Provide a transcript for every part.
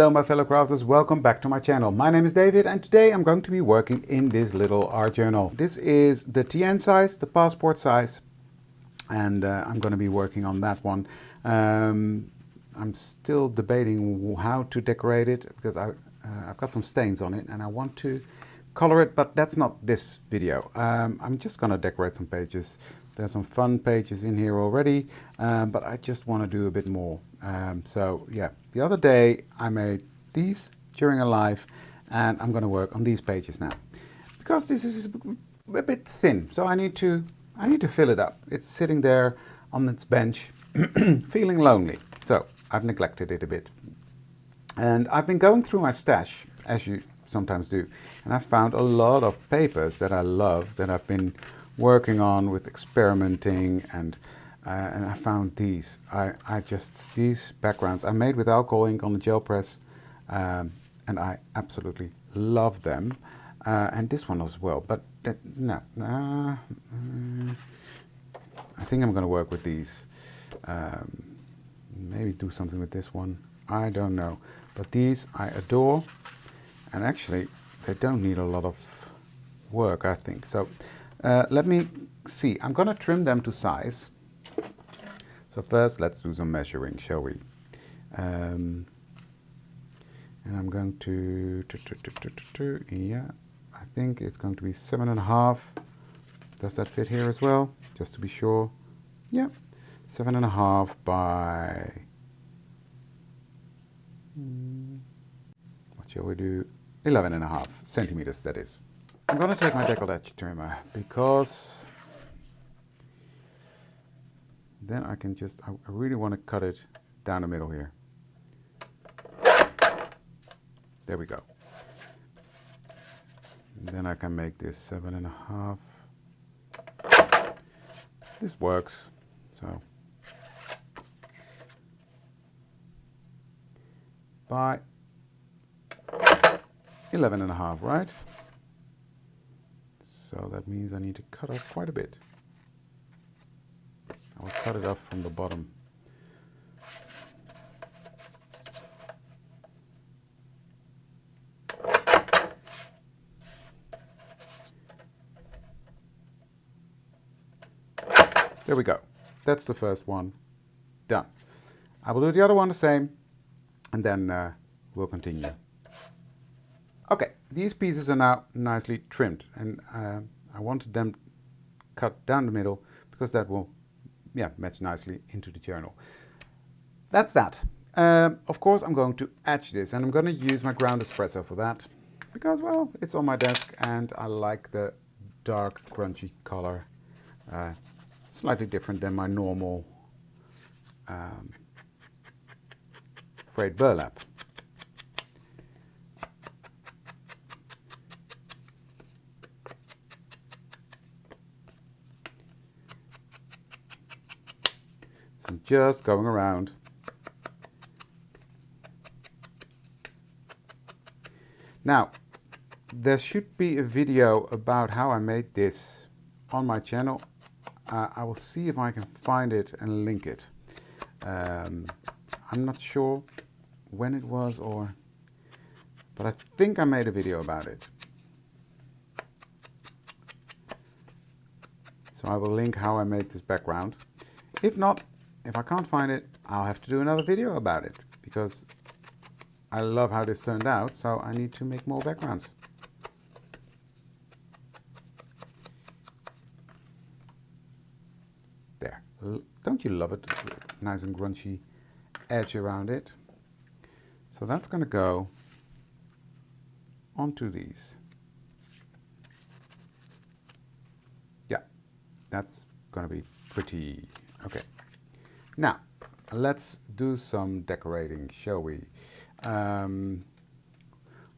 Hello my fellow crafters, welcome back to my channel. My name is David and today I'm going to be working in this little art journal. This is the TN size, the passport size, and I'm going to be working on that one. I'm still debating how to decorate it because I've got some stains on it and I want to color it, but that's not this video. I'm just going to decorate some pages. There's some fun pages in here already, but I just want to do a bit more. So yeah, the other day I made these during a live and I'm going to work on these pages now because this is a bit thin, so I need to fill it up. It's sitting there on its bench feeling lonely, so I've neglected it a bit. And I've been going through my stash, as you sometimes do, and I've found a lot of papers that I love, that I've been working on with experimenting, and I found these. These backgrounds I made with alcohol ink on the gel press, and I absolutely love them. And this one as well, but no. I think I'm going to work with these. Maybe do something with this one. I don't know. But these I adore, and actually they don't need a lot of work, I think. So let me see. I'm going to trim them to size. So first let's do some measuring, shall we? And I'm going to, yeah, I think it's going to be 7.5. Does that fit here as well? Just to be sure. Yeah, 7.5 by, what shall we do? 11.5 centimeters, that is. I'm going to take my deckle edge trimmer because then I can just, I really want to cut it down the middle here. There we go. And then I can make this 7.5. This works, so by 11.5, right? So that means I need to cut off quite a bit. I will cut it off from the bottom. There we go. That's the first one done. I will do the other one the same, and then we'll continue. Okay, these pieces are now nicely trimmed, and I wanted them cut down the middle because that will, yeah, match nicely into the journal. That's that. Of course, I'm going to etch this, and I'm going to use my ground espresso for that because, well, it's on my desk, and I like the dark, crunchy color. Slightly different than my normal frayed burlap. So I'm just going around. Now, there should be a video about how I made this on my channel. I will see if I can find it and link it. I'm not sure when it was, but I think I made a video about it. So I will link how I made this background. If not, if I can't find it, I'll have to do another video about it because I love how this turned out, so I need to make more backgrounds. There. Don't you love it? Nice and grungy edge around it. So that's going to go onto these. Yeah, that's going to be pretty. Okay. Now, let's do some decorating, shall we?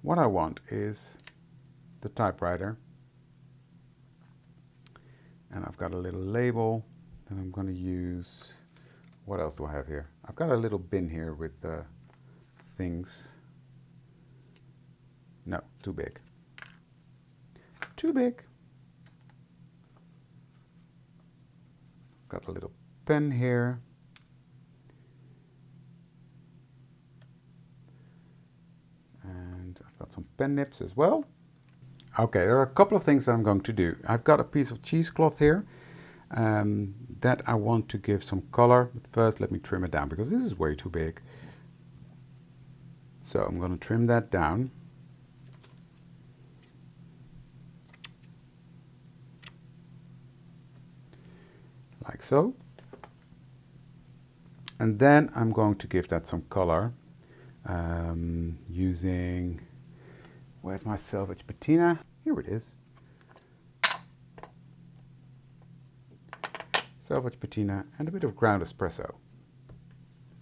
What I want is the typewriter. And I've got a little label. And I'm going to use, what else do I have here? I've got a little bin here with things. No, too big. Too big. Got a little pen here. pen nibs as well. Okay, there are a couple of things that I'm going to do. I've got a piece of cheesecloth here that I want to give some color. But first, let me trim it down because this is way too big. So I'm going to trim that down. Like so. And then I'm going to give that some color using, where's my selvage patina? Here it is. Selvage patina and a bit of ground espresso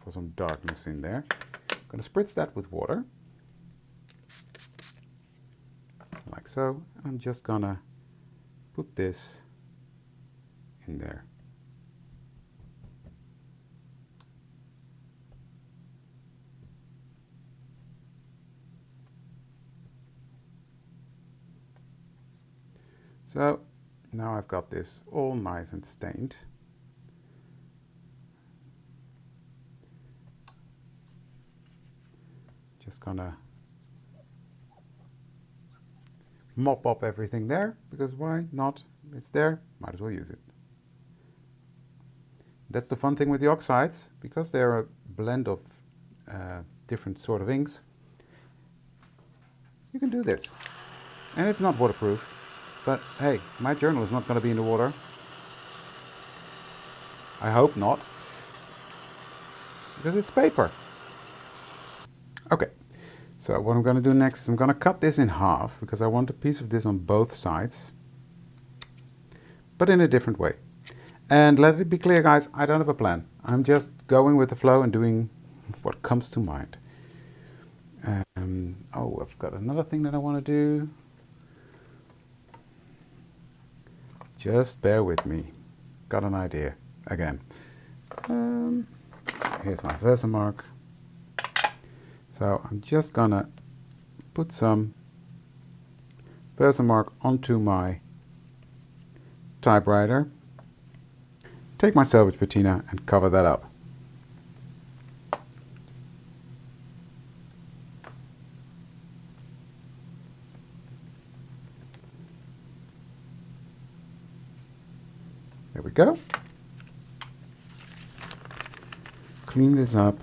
for some darkness in there. I'm going to spritz that with water. Like so. And I'm just going to put this in there. So now I've got this all nice and stained. Just gonna mop up everything there, because why not? It's there, might as well use it. That's the fun thing with the oxides, because they're a blend of different sort of inks. You can do this. And it's not waterproof. But hey, my journal is not going to be in the water. I hope not. Because it's paper. Okay, so what I'm going to do next is I'm going to cut this in half because I want a piece of this on both sides. But in a different way. And let it be clear, guys, I don't have a plan. I'm just going with the flow and doing what comes to mind. Oh, I've got another thing that I want to do. Just bear with me. Got an idea again. Here's my Versamark. So I'm just gonna put some Versamark onto my typewriter. Take my selvage patina and cover that up. There we go. Clean this up.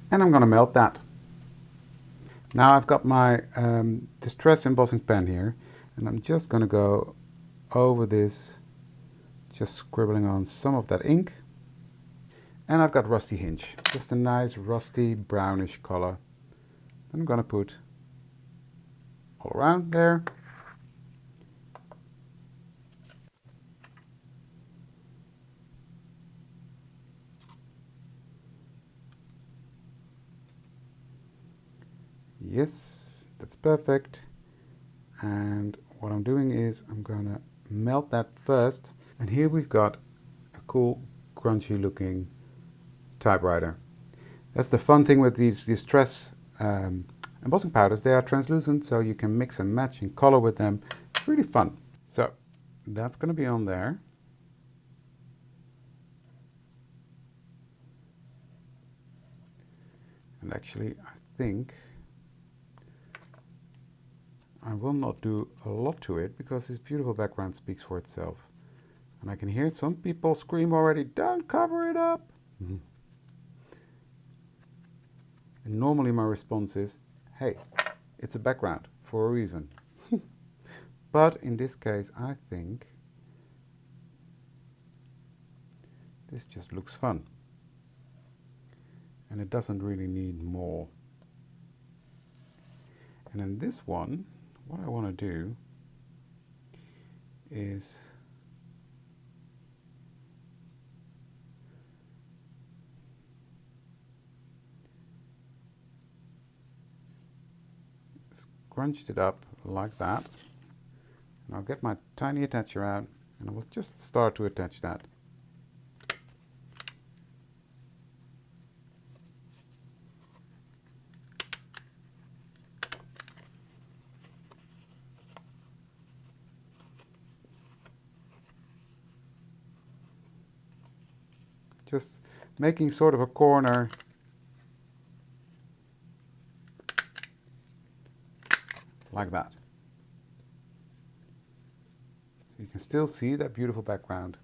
And I'm going to melt that. Now I've got my distress embossing pen here, and I'm just going to go over this, just scribbling on some of that ink. And I've got rusty hinge, just a nice rusty brownish color. I'm going to put all around there. Yes, that's perfect. And what I'm doing is I'm going to melt that first. And here we've got a cool, crunchy looking typewriter. That's the fun thing with these distress embossing powders. They are translucent, so you can mix and match in color with them. It's really fun. So that's going to be on there. And actually, I think I will not do a lot to it because this beautiful background speaks for itself. And I can hear some people scream already, "Don't cover it up!" And normally my response is, hey, it's a background for a reason. But in this case, I think this just looks fun. And it doesn't really need more. And in this one, what I want to do is scrunched it up like that. And I'll get my tiny attacher out and I will just start to attach that. Just making sort of a corner like that. So you can still see that beautiful background.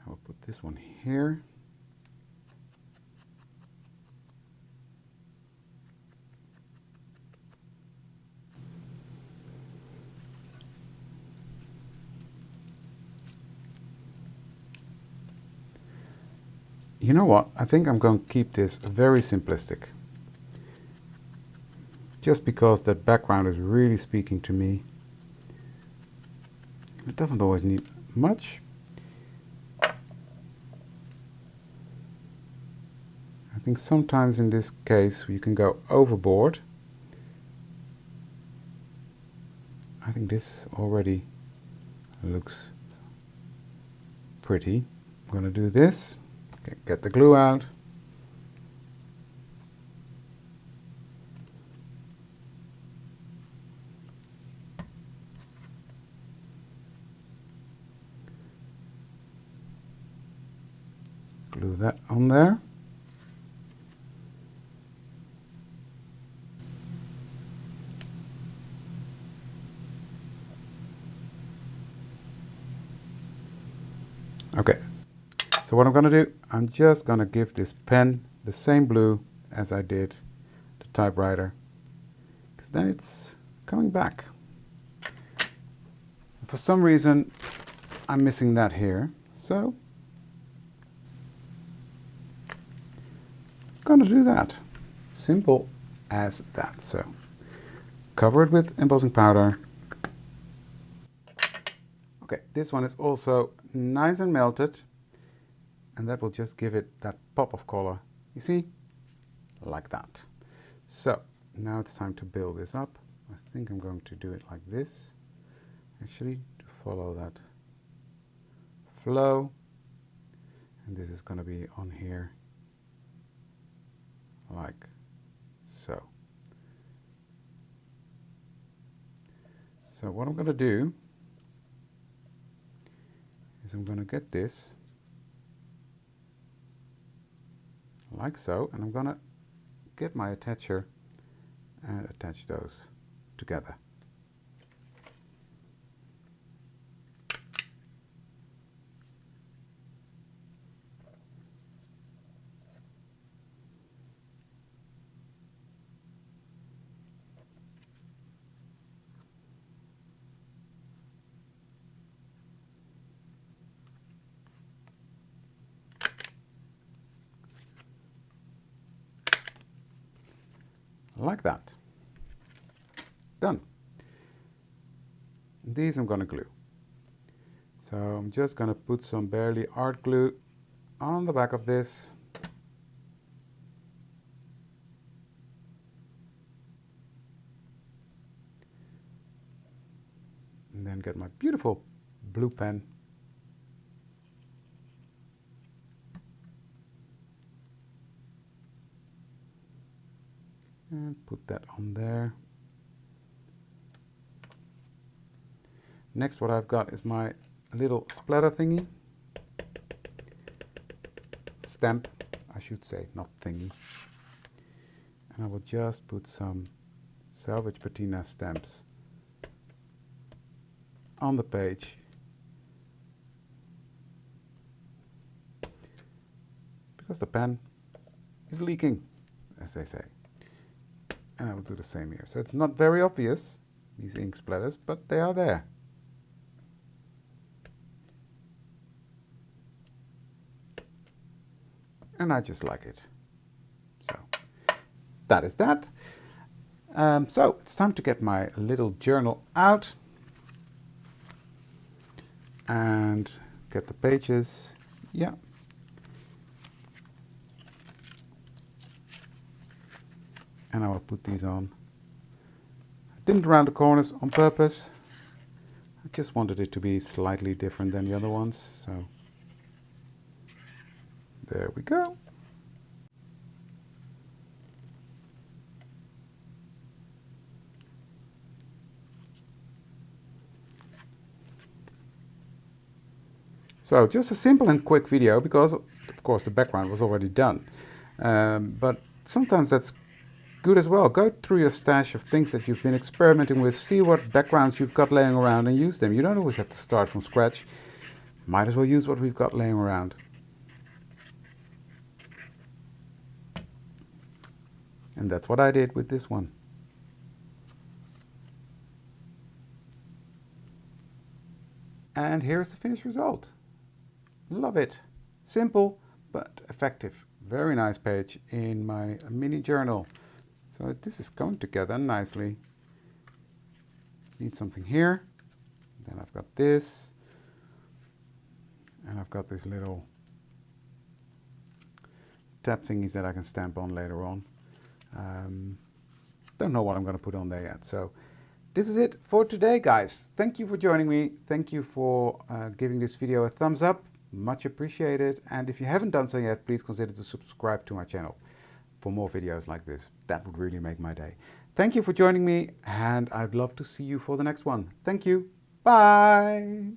I will put this one here. You know what? I think I'm going to keep this very simplistic. Just because that background is really speaking to me. It doesn't always need much. I think sometimes in this case you can go overboard. I think this already looks pretty. I'm going to do this. Okay, get the glue out. Glue that on there. Okay, so what I'm going to do, I'm just going to give this pen the same blue as I did the typewriter, because then it's coming back. For some reason, I'm missing that here, so I'm going to do that. Simple as that. So cover it with embossing powder. Okay, this one is also nice and melted, and that will just give it that pop of color. You see? Like that. So now it's time to build this up. I think I'm going to do it like this, actually, to follow that flow. And this is going to be on here like so. So what I'm going to do is I'm going to get this like so, and I'm going to get my attacher and attach those together. Like that. Done. These I'm going to glue. So I'm just going to put some barely art glue on the back of this. And then get my beautiful blue pen. And put that on there. Next, what I've got is my little splatter thingy. Stamp, I should say, not thingy. And I will just put some salvage patina stamps on the page. Because the pen is leaking, as they say. And I will do the same here. So it's not very obvious, these ink splatters, but they are there. And I just like it. So that is that. So it's time to get my little journal out and get the pages. Yeah. And I will put these on. I didn't round the corners on purpose. I just wanted it to be slightly different than the other ones. So there we go. So just a simple and quick video, because of of course the background was already done. But sometimes that's good as well. Go through your stash of things that you've been experimenting with, see what backgrounds you've got laying around and use them. You don't always have to start from scratch. Might as well use what we've got laying around. And that's what I did with this one. And here's the finished result. Love it. Simple but effective. Very nice page in my mini journal. So this is going together nicely. Need something here. Then I've got this. And I've got this little tab thingies that I can stamp on later on. Don't know what I'm going to put on there yet. So this is it for today, guys. Thank you for joining me. Thank you for giving this video a thumbs up. Much appreciated. And if you haven't done so yet, please consider to subscribe to my channel for more videos like this. That would really make my day. Thank you for joining me, and I'd love to see you for the next one. Thank you. Bye.